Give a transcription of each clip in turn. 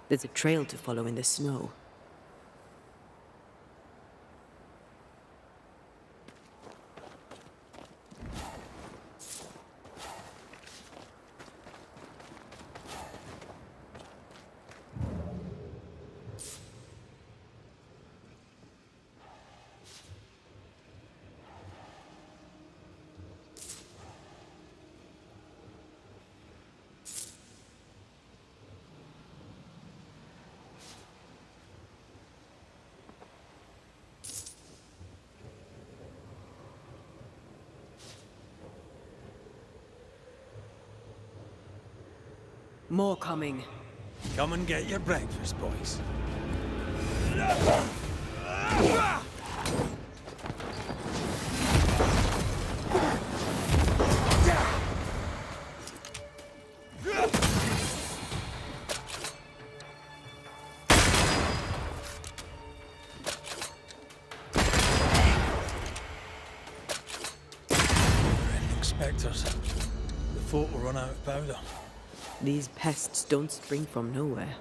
There's a trail to follow in the snow. More coming. Come and get your breakfast, boys. Ending spectres. The fort will run out of powder. These pests don't spring from nowhere.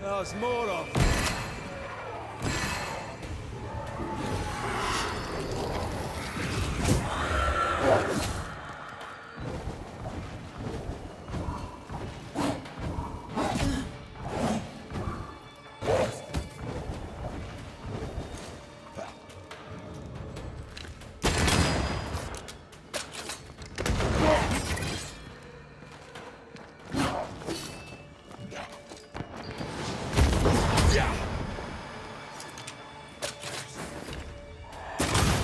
There's more of them.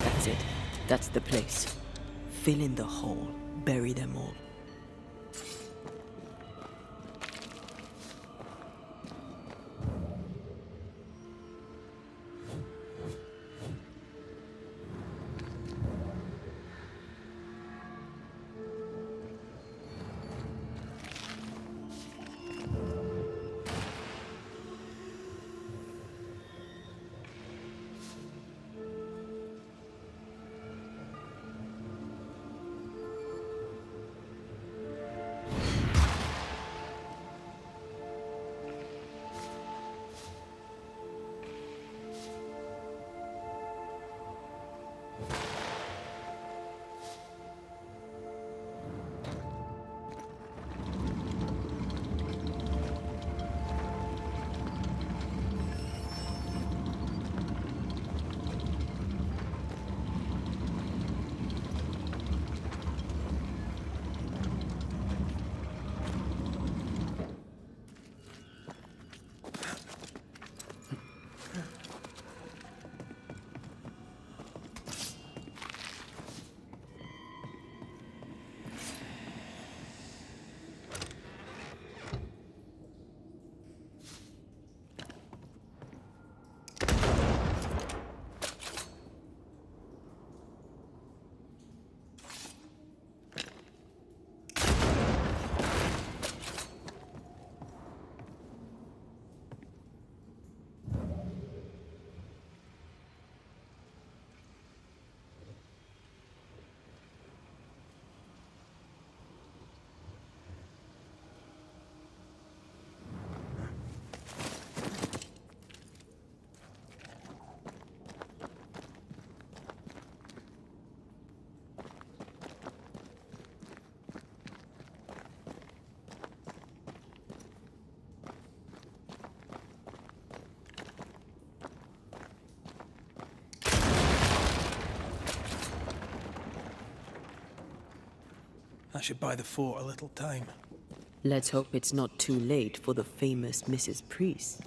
That's it. That's the place. Fill in the hole. Bury them all. That should buy the fort a little time. Let's hope it's not too late for the famous Mrs. Priest.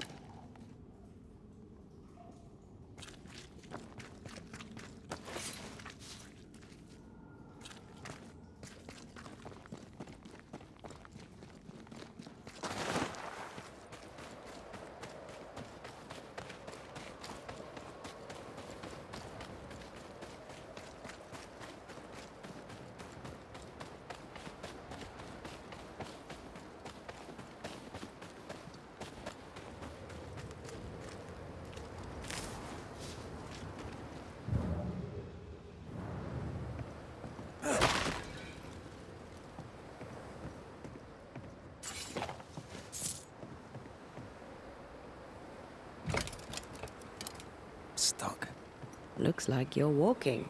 Looks like you're walking.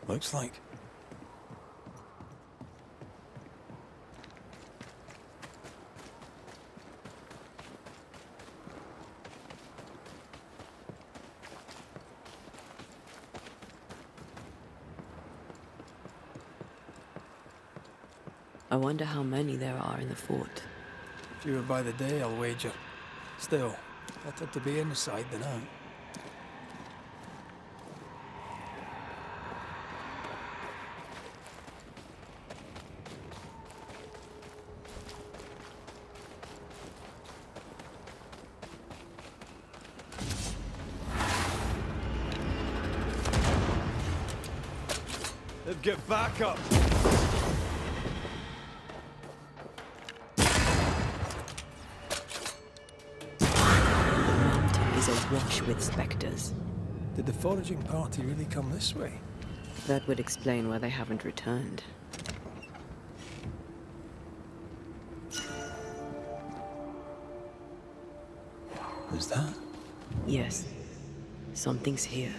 Looks like. I wonder how many there are in the fort. Fewer by the day, I'll wager. Still, better to be inside than out. Let's get back up! Is awash with specters. Did the foraging party really come this way? That would explain why they haven't returned. Is that? Yes. Something's here.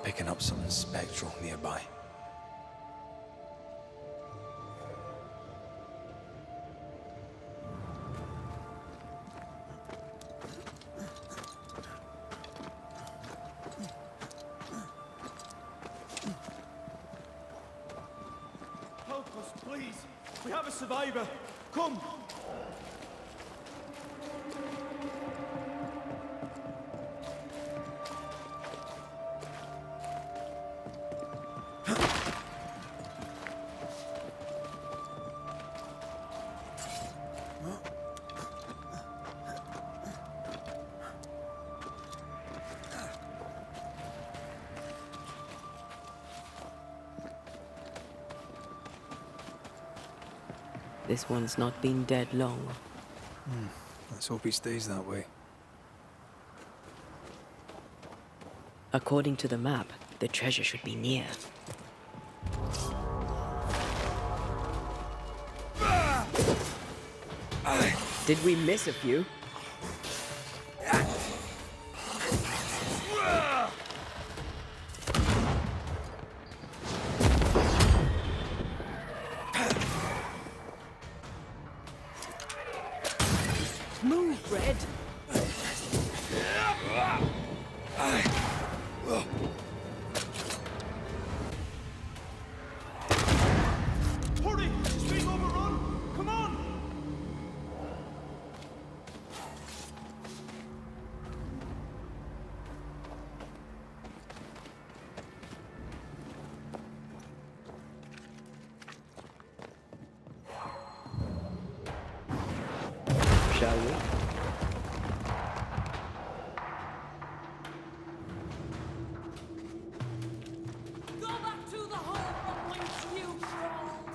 Picking up something spectral nearby. Help us, please! We have a survivor! Come! This one's not been dead long. Let's hope he stays that way. According to the map, the treasure should be near. Did we miss a few? Move, Red! Hurry! It's being overrun! Come on! Shall we? Go back to the hole from whence you crawled!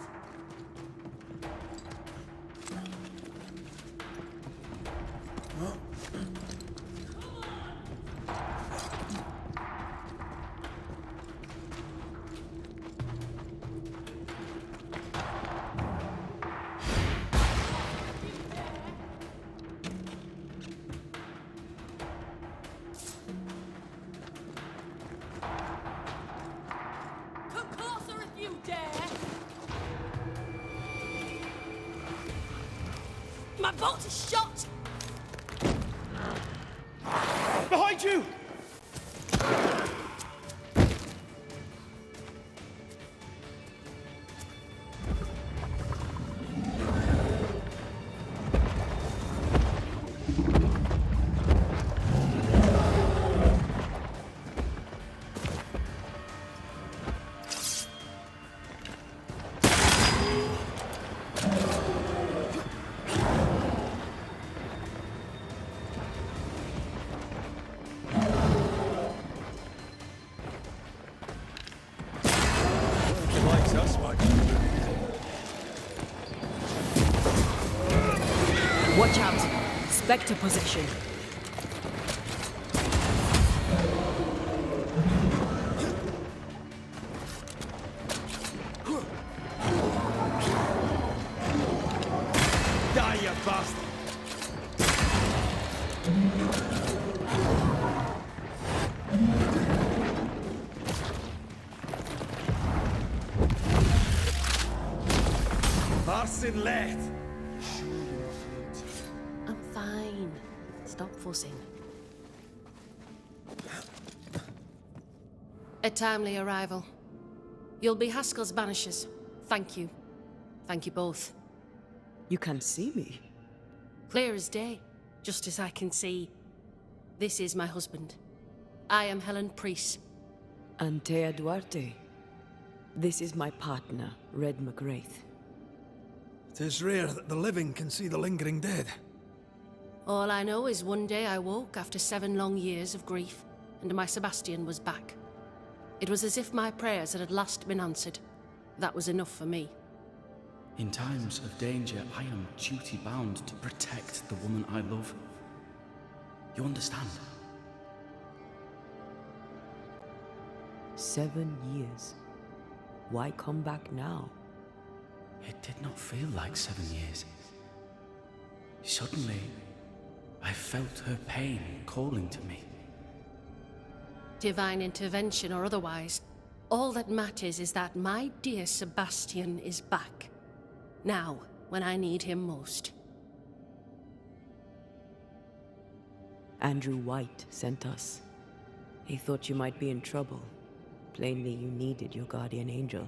Come closer if you dare! My bolt is shot! Behind you! Spectre possession. Die, you bastard! Marcin Leth! I'm fine. Stop fussing. A timely arrival. You'll be Haskell's Banishers. Thank you. Thank you both. You can see me. Clear as day, just as I can see. This is my husband. I am Helen Priest. Antea Duarte. This is my partner, Red McGrath. 'Tis rare that the living can see the lingering dead. All I know is one day I woke after 7 long years of grief, and my Sebastian was back. It was as if my prayers had at last been answered. That was enough for me. In times of danger, I am duty-bound to protect the woman I love. You understand? 7 years. Why come back now? It did not feel like 7 years. Suddenly, I felt her pain calling to me. Divine intervention or otherwise, all that matters is that my dear Sebastian is back. Now, when I need him most. Andrew White sent us. He thought you might be in trouble. Plainly, you needed your guardian angel.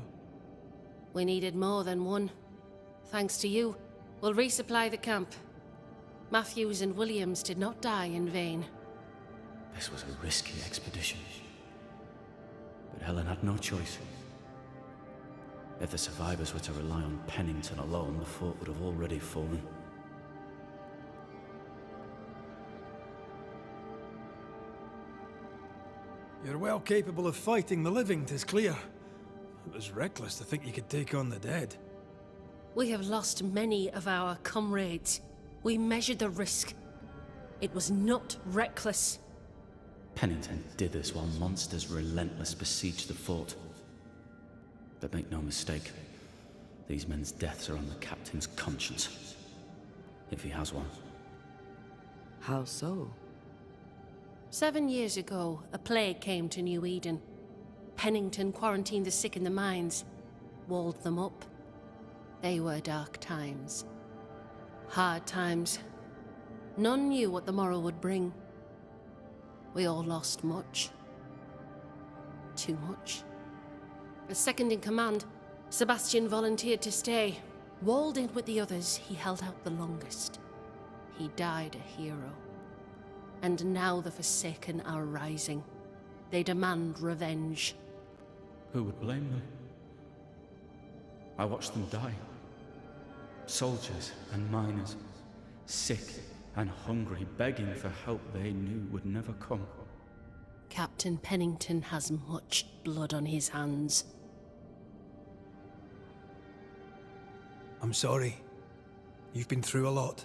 We needed more than one. Thanks to you, we'll resupply the camp. Matthews and Williams did not die in vain. This was a risky expedition. But Helen had no choice. If the survivors were to rely on Pennington alone, the fort would have already fallen. You're well capable of fighting the living, 'tis clear. It was reckless to think you could take on the dead. We have lost many of our comrades. We measured the risk. It was not reckless. Pennington did this while monsters relentless besieged the fort. But make no mistake, these men's deaths are on the captain's conscience. If he has one. How so? 7 years ago, a plague came to New Eden. Pennington quarantined the sick in the mines, walled them up. They were dark times. Hard times. None knew what the morrow would bring. We all lost much. Too much. As second in command, Sebastian volunteered to stay. Walled in with the others, he held out the longest. He died a hero. And now the Forsaken are rising. They demand revenge. Who would blame them? I watched them die. Soldiers and miners, sick and hungry, begging for help they knew would never come. Captain Pennington has much blood on his hands. I'm sorry. You've been through a lot.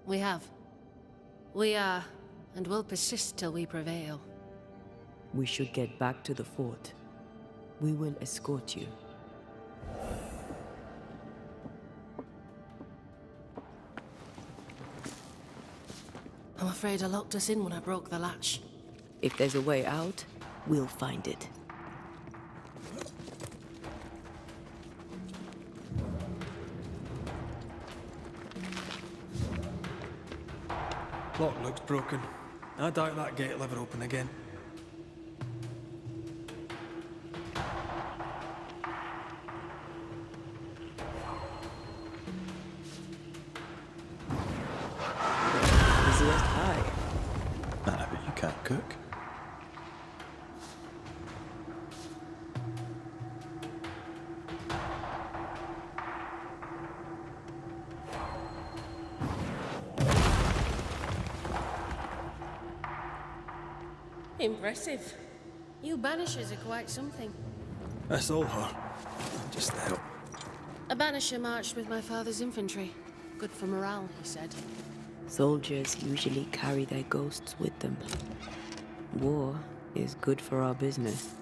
We have. We are, and will persist till we prevail. We should get back to the fort. We will escort you. I'm afraid I locked us in when I broke the latch. If there's a way out, we'll find it. Lock looks broken. I doubt that gate will ever open again. Busiest high. I bet you can't cook. Impressive. You Banishers are quite something. That's all her. Just help. A Banisher marched with my father's infantry. Good for morale, he said. Soldiers usually carry their ghosts with them. War is good for our business.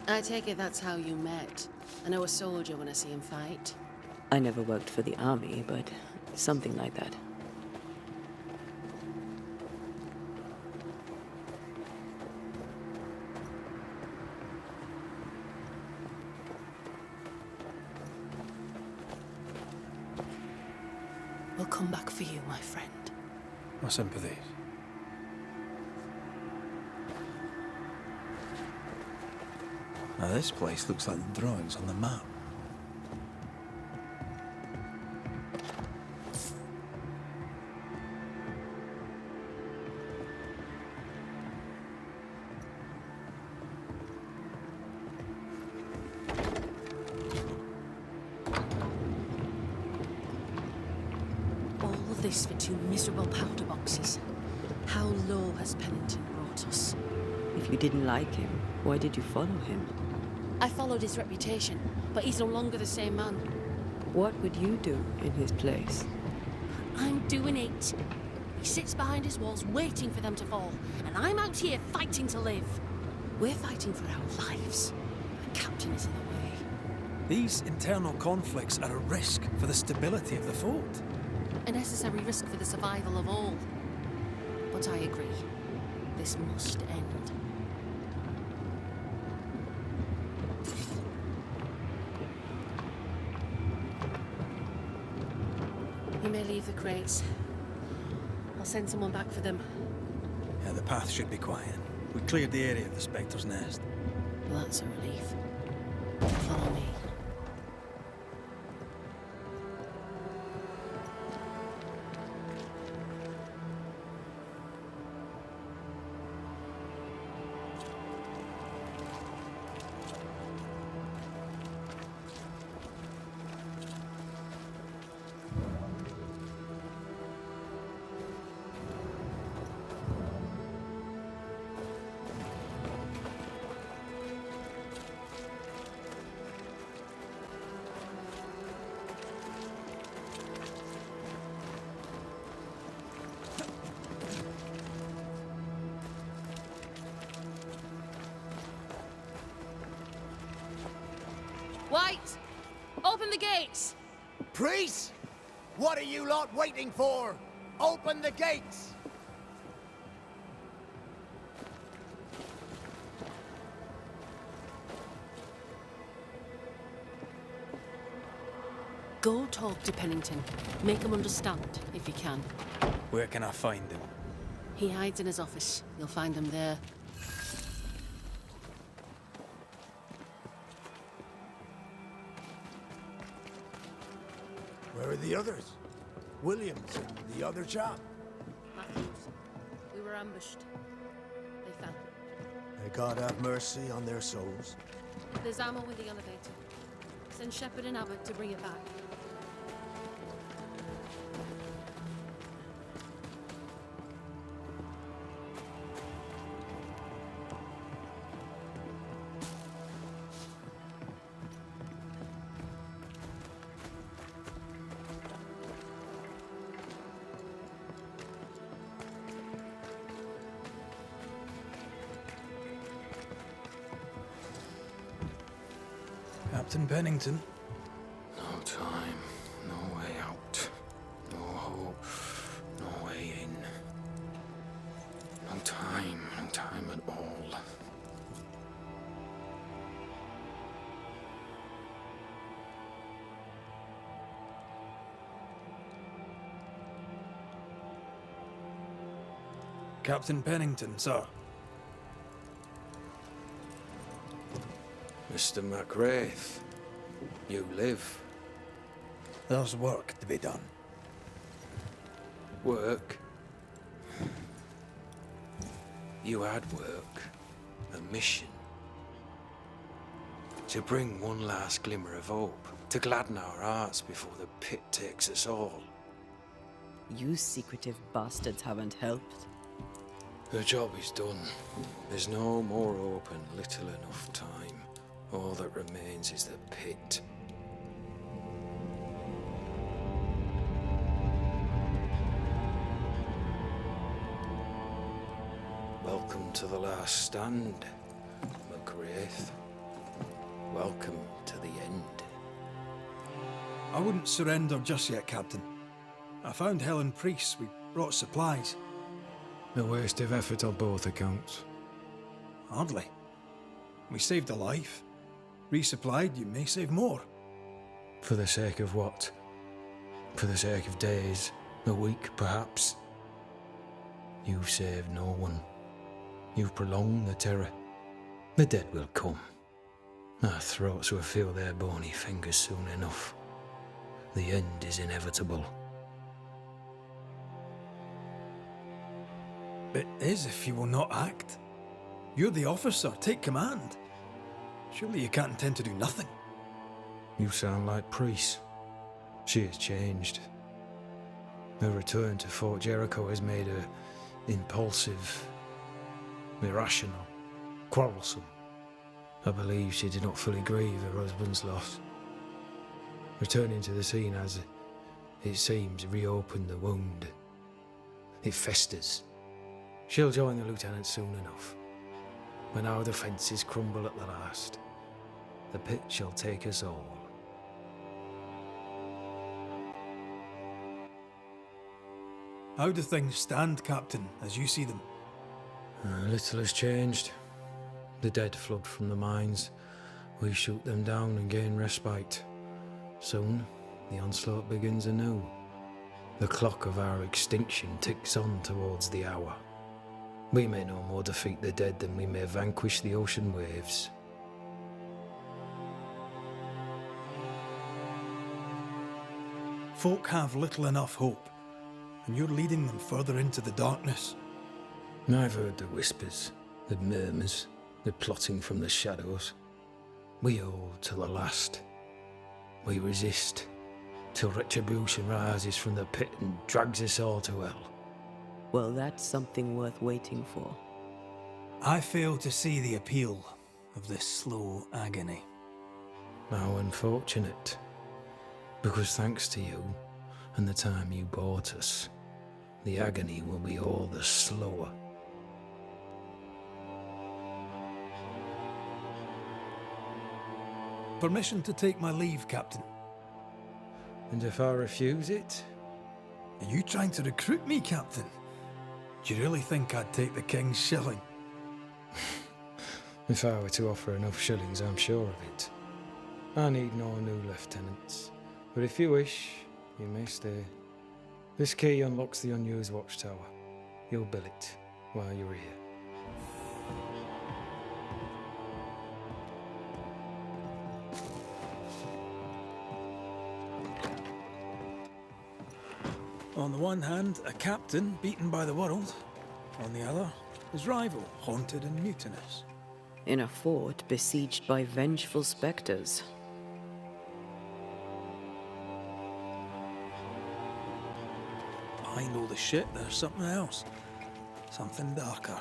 I take it that's how you met. I know a soldier when I see him fight. I never worked for the army, but something like that. We'll come back for you, my friend. My sympathies. Now this place looks like the drawings on the map. All of this for 2 miserable powder boxes. How low has Pennington brought us? If you didn't like him, why did you follow him? I followed his reputation, but he's no longer the same man. What would you do in his place? I'm doing it. He sits behind his walls waiting for them to fall, and I'm out here fighting to live. We're fighting for our lives. The captain is in the way. These internal conflicts are a risk for the stability of the fort. A necessary risk for the survival of all. But I agree. This must end. You may leave the crates. I'll send someone back for them. Yeah, the path should be quiet. We cleared the area of the Spectre's nest. Well, that's a relief. Follow me. White! Open the gates! Priests! What are you lot waiting for? Open the gates! Go talk to Pennington. Make him understand, if you can. Where can I find him? He hides in his office. You'll find him there. Where are the others? Williams and the other chap? Matthews. We were ambushed. They fell. May God have mercy on their souls. There's ammo in the elevator. Send Shepard and Abbott to bring it back. Captain Pennington. No time, no way out. No hope, no way in. No time at all. Captain Pennington, sir. Mr. McWraith, you live. There's work to be done. Work? You had work. A mission. To bring one last glimmer of hope. To gladden our hearts before the pit takes us all. You secretive bastards haven't helped. The job is done. There's no more hope and little enough time. All that remains is the pit. Welcome to the last stand, McGrath. Welcome to the end. I wouldn't surrender just yet, Captain. I found Helen Priest. We brought supplies. A waste of effort on both accounts. Hardly. We saved a life. Resupplied, you may save more. For the sake of what? For the sake of days, a week perhaps? You've saved no one. You've prolonged the terror. The dead will come. Our throats will feel their bony fingers soon enough. The end is inevitable. It is if you will not act. You're the officer, take command. Surely you can't intend to do nothing. You sound like Priest. She has changed. Her return to Fort Jericho has made her impulsive, irrational, quarrelsome. I believe she did not fully grieve her husband's loss. Returning to the scene has, it seems, reopened the wound. It festers. She'll join the lieutenant soon enough. When our defences crumble at the last, the pit shall take us all. How do things stand, Captain, as you see them? Little has changed. The dead flood from the mines. We shoot them down and gain respite. Soon, the onslaught begins anew. The clock of our extinction ticks on towards the hour. We may no more defeat the dead than we may vanquish the ocean waves. Folk have little enough hope, and you're leading them further into the darkness. I've heard the whispers, the murmurs, the plotting from the shadows. We hold to the last. We resist, till retribution rises from the pit and drags us all to hell. Well, that's something worth waiting for. I fail to see the appeal of this slow agony. How unfortunate. Because thanks to you, and the time you bought us, the agony will be all the slower. Permission to take my leave, Captain. And if I refuse it? Are you trying to recruit me, Captain? Do you really think I'd take the King's shilling? If I were to offer enough shillings, I'm sure of it. I need no new lieutenants. But if you wish, you may stay. This key unlocks the unused watchtower. You'll bill it while you're here. On the one hand, a captain beaten by the world. On the other, his rival, haunted and mutinous. In a fort besieged by vengeful specters. Behind all the shit, there's something else. Something darker.